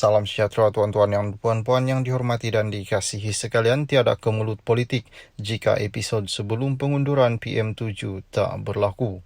Salam sejahtera tuan-tuan yang puan-puan yang dihormati dan dikasihi sekalian. Tiada kemelut politik jika episod sebelum pengunduran PM7 tak berlaku.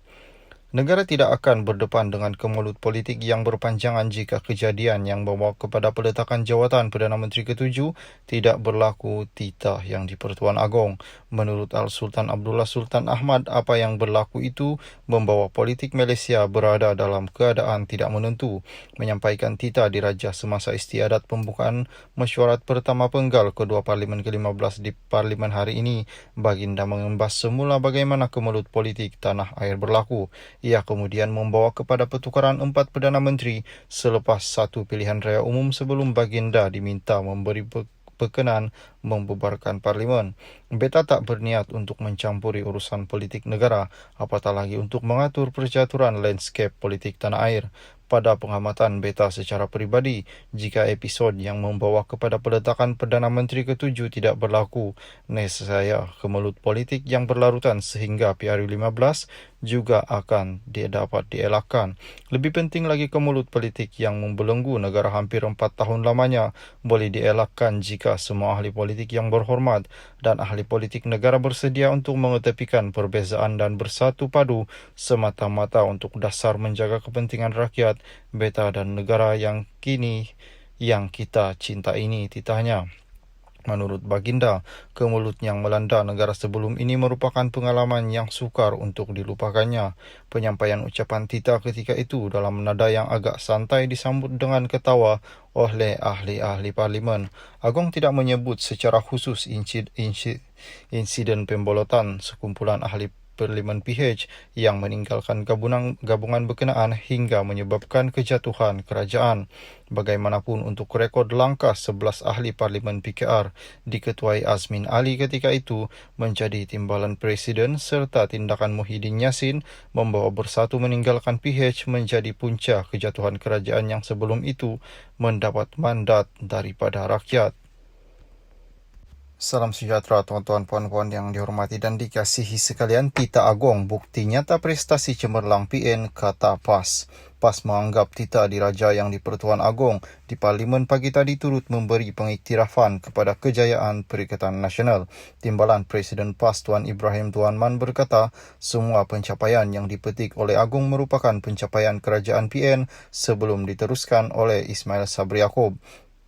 Negara tidak akan berdepan dengan kemelut politik yang berpanjangan jika kejadian yang membawa kepada peletakan jawatan Perdana Menteri ke-7 tidak berlaku titah yang di-Pertuan Agong. Menurut Al-Sultan Abdullah Sultan Ahmad, apa yang berlaku itu membawa politik Malaysia berada dalam keadaan tidak menentu. Menyampaikan titah diraja semasa istiadat pembukaan mesyuarat pertama penggal kedua Parlimen ke-15 di Parlimen hari ini, Baginda mengembas semula bagaimana kemelut politik tanah air berlaku. Ia kemudian membawa kepada pertukaran 4 Perdana Menteri selepas satu pilihan raya umum sebelum Baginda diminta memberi berkenan membubarkan Parlimen. Beta tak berniat untuk mencampuri urusan politik negara, apatah lagi untuk mengatur percaturan landscape politik tanah air. Pada pengamatan beta secara peribadi, jika episod yang membawa kepada peletakan Perdana Menteri ke-7 tidak berlaku, nescaya kemelut politik yang berlarutan sehingga PRU15 juga akan dapat dielakkan. Lebih penting lagi, kemelut politik yang membelenggu negara hampir 4 tahun lamanya boleh dielakkan jika semua ahli politik yang berhormat dan ahli politik negara bersedia untuk mengetepikan perbezaan dan bersatu padu semata-mata untuk dasar menjaga kepentingan rakyat, beta dan negara yang kita cinta ini, titahnya. Menurut Baginda, kemelut yang melanda negara sebelum ini merupakan pengalaman yang sukar untuk dilupakannya. Penyampaian ucapan titah ketika itu dalam nada yang agak santai disambut dengan ketawa oleh ahli-ahli parlimen. Agong tidak menyebut secara khusus insiden pembolotan sekumpulan ahli Parlimen PH yang meninggalkan gabungan berkenaan hingga menyebabkan kejatuhan kerajaan. Bagaimanapun, untuk rekod langkah 11 ahli Parlimen PKR diketuai Azmin Ali ketika itu menjadi timbalan Presiden serta tindakan Muhyiddin Yassin membawa bersatu meninggalkan PH menjadi punca kejatuhan kerajaan yang sebelum itu mendapat mandat daripada rakyat. Salam sejahtera tuan-tuan puan-puan yang dihormati dan dikasihi sekalian. Titah Agong, bukti nyata prestasi cemerlang PN, kata PAS. PAS menganggap titah diraja yang di-Pertuan Agong di Parlimen pagi tadi turut memberi pengiktirafan kepada kejayaan Perikatan Nasional. Timbalan Presiden PAS Tuan Ibrahim Tuan Man berkata, semua pencapaian yang dipetik oleh Agong merupakan pencapaian kerajaan PN sebelum diteruskan oleh Ismail Sabri Yaakob.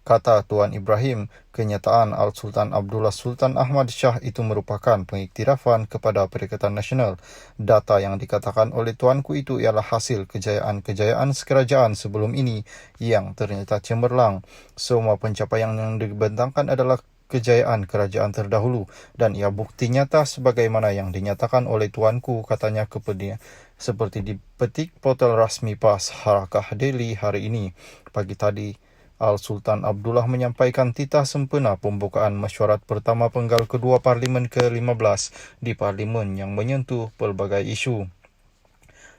Kata Tuan Ibrahim, kenyataan Al-Sultan Abdullah Sultan Ahmad Shah itu merupakan pengiktirafan kepada Perikatan Nasional. Data yang dikatakan oleh tuanku itu ialah hasil kejayaan-kejayaan sekerajaan sebelum ini yang ternyata cemerlang. Semua pencapaian yang dibentangkan adalah kejayaan kerajaan terdahulu dan ia bukti nyata sebagaimana yang dinyatakan oleh tuanku, katanya seperti dipetik portal rasmi PAS Harakah Daily hari ini. Pagi tadi, Al-Sultan Abdullah menyampaikan titah sempena pembukaan mesyuarat pertama penggal kedua Parlimen ke-15 di Parlimen yang menyentuh pelbagai isu.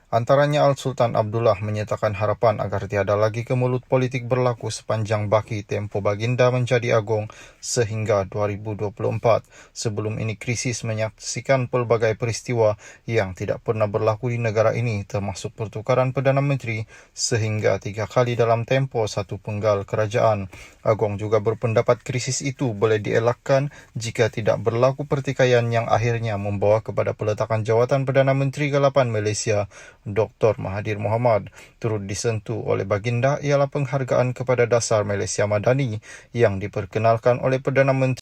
Antaranya, Al-Sultan Abdullah menyatakan harapan agar tiada lagi kemelut politik berlaku sepanjang baki tempoh Baginda menjadi Agong sehingga 2024. Sebelum ini, krisis menyaksikan pelbagai peristiwa yang tidak pernah berlaku di negara ini, termasuk pertukaran Perdana Menteri sehingga 3 kali dalam tempoh satu penggal kerajaan. Agong juga berpendapat krisis itu boleh dielakkan jika tidak berlaku pertikaian yang akhirnya membawa kepada peletakan jawatan Perdana Menteri ke-8 Malaysia, Dr. Mahathir Mohamad. Turut disentuh oleh Baginda ialah penghargaan kepada dasar Malaysia Madani yang diperkenalkan oleh Perdana Menteri